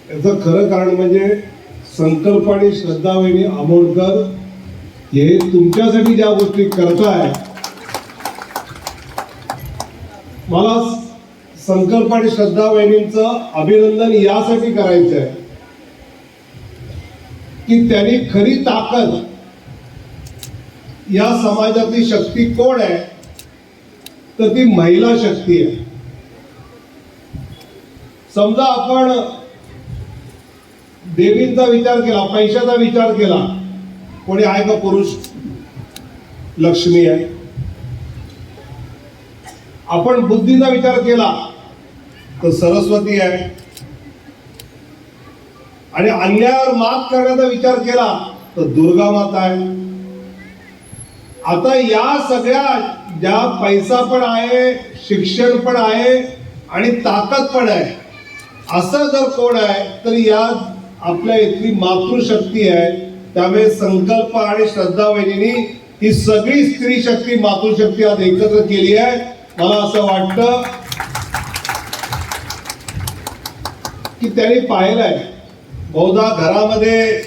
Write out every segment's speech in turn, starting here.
याचं खरं कारण म्हणजे संकल्प आणि श्रद्धावहिनी आमोणकर हे तुमच्यासाठी ज्या गोष्टी करताय, मला संकल्प आणि श्रद्धावहिनींचं अभिनंदन यासाठी करायचं आहे की त्यांनी खरी ताकद या समाजातली शक्ती कोण आहे तर ती महिला शक्ती आहे. समजा आपण देवींचा विचार केला, पैशाचा विचार केला, कोणी आहे का पुरुष? लक्ष्मी आहे. आपण बुद्धीचा विचार केला तर सरस्वती आहे. आणि अन्यायावर मात करण्याचा विचार केला तर दुर्गा माता आहे. आता या सगळ्या ज्या पैसा पण आहे, शिक्षण पण आहे आणि ताकद पण आहे, असं जर कोण आहे तर या आपल्या इथली मातृशक्ती आहे. त्यामुळे संकल्प आणि श्रद्धावहिनींनी ही सगळी स्त्री शक्ती, मातृशक्ती आज एकत्र केली आहे. मला असं वाटतं की त्यांनी पाहिलंय, बहुधा घरामध्ये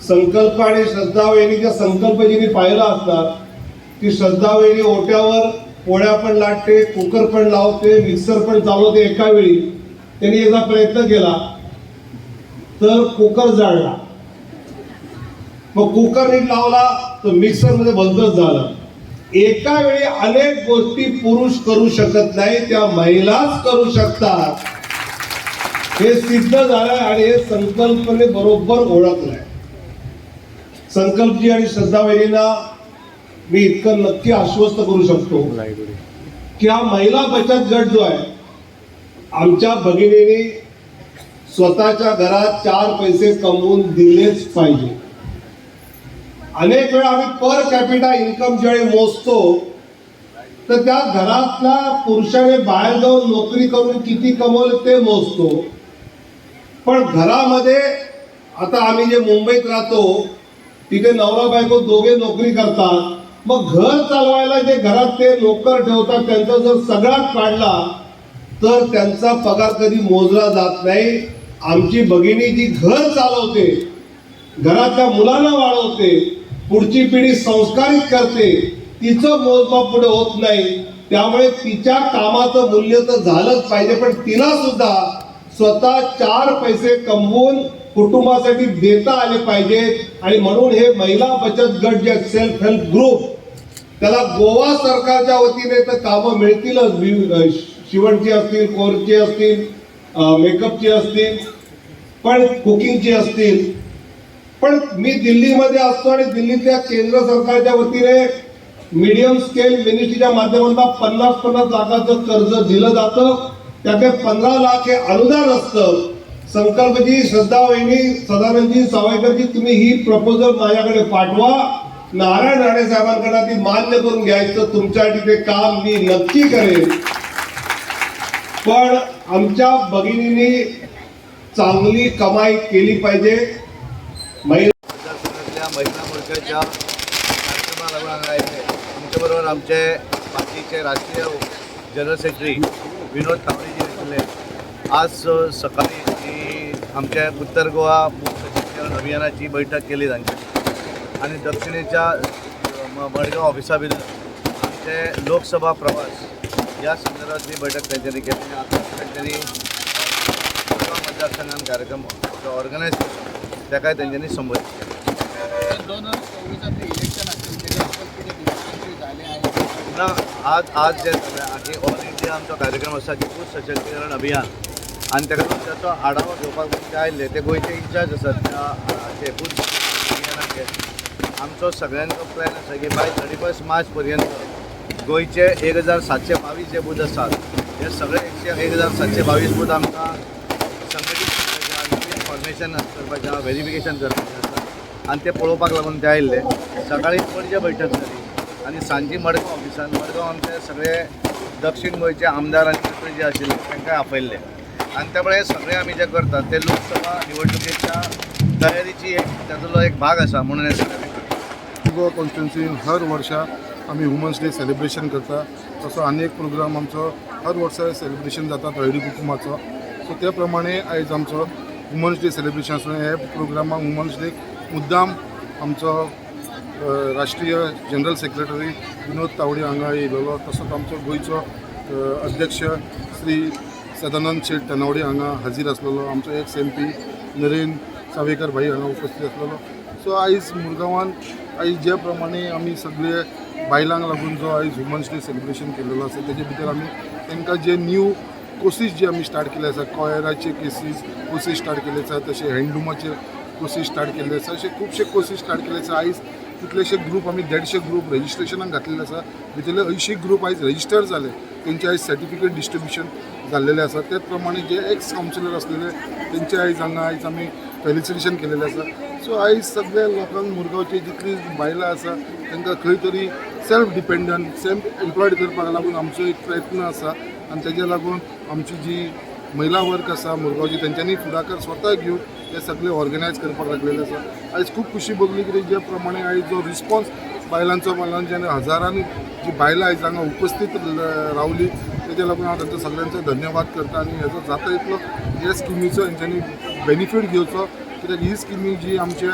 संकल्प आणि श्रद्धावहिनीचा संकल्प जिने पाहिला असतात की श्रद्धावहिनी ओट्यावर पोळ्या पण लाटते, कुकर पण लावते, मिक्सर पण चालवते एका वेळी. त्यांनी एकदा प्रयत्न केला तर कुकर जाळला, मग कुकर नीट लावला तर मिक्सर मध्ये भलतच झालं. एका वेळी अनेक गोष्टी पुरुष करू शकत नाही, त्या महिलाच करू शकतात. हे सिद्ध झालंय आणि हे संकल्पने बरोबर ओळखलंय. संकल्पजी आणि श्रद्धावहिनींना मी इतकं नक्की आश्वस्त करू शकतो की हा महिला बचत गट जो आहे, आमच्या भगिनींनी स्वतःच्या घरात 4 पैसे कमवून दिलेच पाहिजे. अनेक वेळा आम्ही पर कॅपिटा इन्कम ज्यावेळी मोजतो तर त्या घरातल्या पुरुषाने बाहेर जाऊन नोकरी करून किती कमवले ते मोजतो. पण घरामध्ये आता आम्ही जे मुंबईत राहतो तिथे नवरा बायको दोघे नोकरी करतात. मग घर चालवायला जे घरात ते नोकर ठेवतात त्यांचा जर सगळाच काढला तर त्यांचा पगार कधी मोजला जात नाही. आमची भगिनी जी घर चालवते, घरातल्या मुलांना वाढवते, पुढची पिढी संस्कारित करते, तिचं मोजमाप पुढे होत नाही. त्यामुळे तिच्या कामाचं मूल्य तर झालंच पाहिजे, पण तिला सुद्धा स्वतः 4 पैसे कमवून कुटुंबासाठी देता आले पाहिजेत. आणि म्हणून हे महिला बचत गट जे सेल्फ हेल्प ग्रुप, त्याला गोवा सरकारच्या वतीने तर कामं मिळतीलच. शिवणची असतील, कोरची असतील, मेकअपची असतील, पण कुकिंगची असतील. पण मी दिल्लीमध्ये असतो आणि दिल्लीतल्या केंद्र सरकारच्या वतीने मीडियम स्केल मिनिस्ट्रीच्या माध्यमातून 50-50 लाखाचं कर्ज दिलं जातं. त्याचे 15 लाख हे अनुदान असतं. संकल्पजी, श्रद्धावहिनी, सदानंदजी, सावयकरजी, तुम्ही ही प्रपोजल माझ्याकडे पाठवा. नारायण राणे साहेबांकडे ती मान्य करून घ्यायचं. तुमच्यासाठी ते काम मी नक्की करेन. पण आमच्या भगिनींनी चांगली कमाई केली पाहिजे. महिला मोर्चाच्या कार्यक्रमाला आमच्याबरोबर आमचे पार्टीचे राष्ट्रीय जनरल सेक्रेटरी विनोद तावडेजी आशिल्ले. आज सकाळी आमच्या उत्तर गोवा मुक्त सशक्तीकरण अभियानाची बैठक केली तांची आणि दक्षिणेच्या मडगांव ऑफिसा भितर आमचे लोकसभा प्रवास या संदर्भातली बैठक त्यांच्यानी केली. आता त्यांच्यानी मतदारसंघात कार्यक्रम ऑर्गनायज केला, त्या त्यांच्यानी संबोधित केला. 2024 इलेक्शन असेल ना आज जे ऑल इंडिया आमचा कार्यक्रम असा की पूर्ण सशक्तीकरण अभियान आणि त्याचो आढावा घेवपाक ते आयिल्ले ते गोयचे इन्चार्ज आसात त्या पूर्ण अभियानाचे. आमचो सगळ्यांचो प्लॅन आसा की बाय 31 मार्च पर्यंत गोयचे 1722 जे बूथ आसात हे सगळे 1722 बूथ आमकां संघटीत करपाचें, इन्फॉर्मेशन करपाचें, व्हेरिफिकेशन करपाचें आसा आणि ते पळोवपाक लागून ते आयिल्ले. सकाळी पणजे बैठक जाली आणि सांजी मडगांव ऑफिसान मडगांव आमचे सगळे दक्षिण गोंयचे आमदार आणि मंत्री जे आशिल्ले तांकां आपयल्ले. आणि त्यामुळे हे सगळे आम्ही जे करतात ते लोकसभा निवडणुकीच्या तयारीची त्यातलो एक भाग आसा म्हणून हे सगळे गोवा कॉन्स्टिट्युन्सीन हर वर्षा आमी वुमन्स डे सेलिब्रेशन करता. तसो आनी एक प्रोग्राम आमचो हर वर्सा सेलिब्रेशन जाता तळेडी कुटुंबाचो. सो त्या प्रमाणे आयज आमचो वुमन्स डे सेलिब्रेशन आसूं हे प्रोग्रामाक वुमन्स डे मुद्दाम आमचो राष्ट्रीय जनरल सेक्रेटरी विनोद तावडे हांगा येयलेलो, तसोच आमचो गोंयचो अध्यक्ष श्री सदानंद शेट तनावडे हांगा हाजीर आसलेलो, आमचो x M P Naren Savekar भाई हांगा उपस्थित आसलेलो. सो आयज मुरगांवांत आयज जे प्रमाणे आमी सगळे बायलांक लागून जो आयज वुमन्स डे सेलिब्रेशन केलेलो आसा तेजे भितर आमी तांकां जे न्यू कोर्सीस जे आमी स्टार्ट केले आसा, कॉयराचे कोर्सीस स्टार्ट केले आसा, तशें हँडलुमाचे कोर्सीस स्टार्ट केले आसा, अशे खुबशे कोर्सीस स्टार्ट केले आसा. आयज कितलेशे ग्रूप आमी 150 ग्रूप रजिस्ट्रेशनाक घातलेले आसा, भितरले 80 ग्रूप आयज रजिस्टर जाले, तेंचे आयज सर्टिफिकेट डिस्ट्रिब्युशन जाल्लेले आसा. त्याच प्रमाणे जे एक्स कावन्सिलर आसलेले तेंचे आयज हांगा आयज आमी फेलिसिटेशन केलेलें आसा. सो आयज सगळ्या लोकांक मुरगांवची जितली बायलां आसा तांकां खंय तरी सेल्फ डिपेंडंट सेल्फ एम्प्लॉयड करपाक लागून आमचो एक प्रयत्न आसा आनी तेज्या लागून आमची जी महिला वर्क आसा मुरगांवची तेंच्यांनी फुडाकार स्वता घेवन हे सगळे ऑर्गनायज करपाक लागलेले आसा. आयज खूब खुशी भोगली कित्याक जे प्रमाणे आयज जो रिस्पॉन्स बायलांचो जेन्ना हजारांनी जी बायलां आयज हांगा उपस्थित रावली तेज्या लागून हांव तांचो सगळ्यांचो धन्यवाद करता आनी हेजो जाता तितलो ह्या स्किमीचो हेंच्यांनी बेनिफीट घेवचो, कित्याक ही स्किमी जी आमचे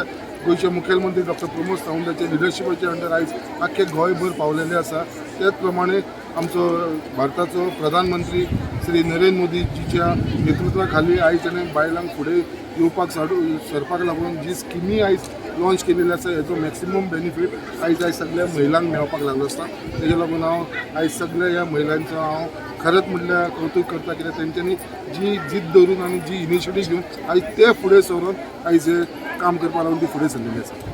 गोंयचे मुखेलमंत्री डॉक्टर प्रमोद सावंताच्या लिडरशिपाच्या अंडर आयज आख्खे गोंयभर पावलेले आसा. त्याच प्रमाणे आमचो भारताचो प्रधानमंत्री श्री नरेंद्र मोदीजीच्या नेतृत्वा खाली आयज ताणें बायलांक फुडें येवपाक सरपाक लागून जी स्किमी आयज लॉन्च केलेली आसा हेजो मॅक्सिमम बेनिफीट आयज सगळ्या महिलांक मेळपाक लागलो आसता. तेज्या लागून हांव आयज सगळ्या ह्या महिलांचो हांव खरेंच म्हटल्यार कौतूक करता, कित्याक तेंच्यांनी जी जिद्द धरून आनी जी इनिशिएटीव घेवन आयज ते फुडें सरून आयज काम करपाक लागून ती फुडें सरलेली आसा.